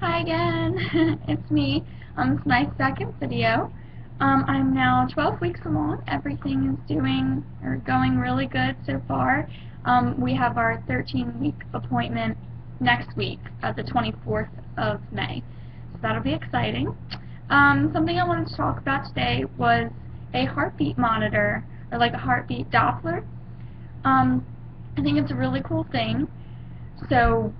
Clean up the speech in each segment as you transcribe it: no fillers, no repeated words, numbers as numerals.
Hi again, it's me. It's my second video. I'm now 12 weeks along. Everything is going really good so far. We have our 13-week appointment next week, the 24th of May. So that'll be exciting. Something I wanted to talk about today was a heartbeat monitor, or like a heartbeat Doppler. I think it's a really cool thing. So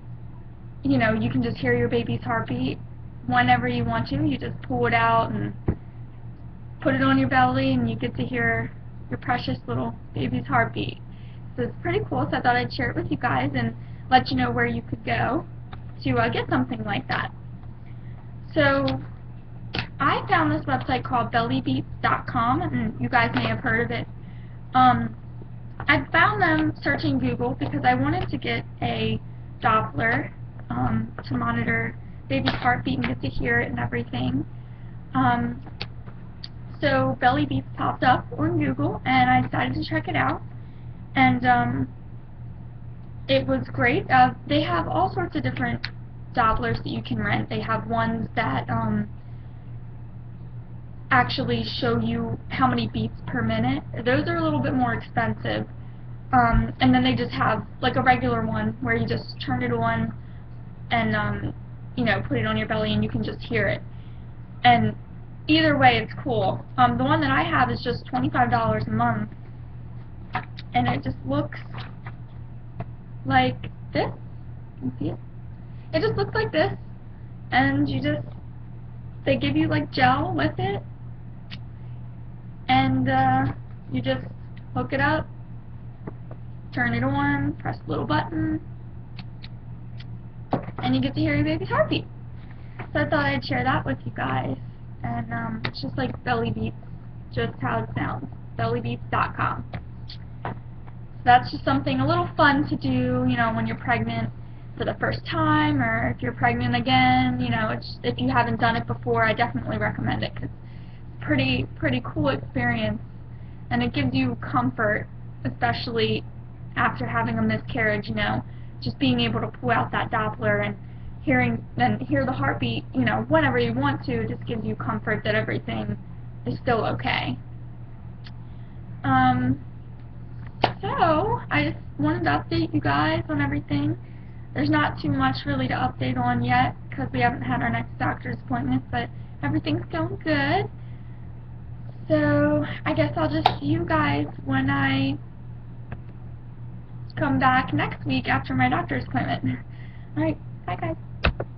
you can just hear your baby's heartbeat whenever you want to. You just pull it out and put it on your belly, and you get to hear your precious little baby's heartbeat. So it's pretty cool, so I thought I'd share it with you guys and let you know where you could go to get something like that. So I found this website called bellybeats.com, and you guys may have heard of it. I found them searching Google because I wanted to get a Doppler to monitor baby's heartbeat and get to hear it and everything. So Belly Beats popped up on Google, and I decided to check it out. And it was great. They have all sorts of different Dopplers that you can rent. They have ones that actually show you how many beats per minute. Those are a little bit more expensive. And then they just have like a regular one where you just turn it on and put it on your belly and you can just hear it. And either way, it's cool. The one that I have is just $25 a month, and it just looks like this. You can see it. It just looks like this, and they give you like gel with it, and you just hook it up, turn it on, press the little button, and you get to hear your baby's heartbeat. So I thought I'd share that with you guys. And it's just like Belly Beats, just how it sounds. bellybeats.com. So that's just something a little fun to do, when you're pregnant for the first time, or if you're pregnant again. If you haven't done it before, I definitely recommend it because it's pretty cool experience, and it gives you comfort, especially after having a miscarriage. Just being able to pull out that Doppler and hear the heartbeat, whenever you want to, just gives you comfort that everything is still okay. So I just wanted to update you guys on everything. There's not too much really to update on yet because we haven't had our next doctor's appointment, but everything's going good. So I guess I'll just see you guys when I come back next week after my doctor's appointment. Alright, bye guys.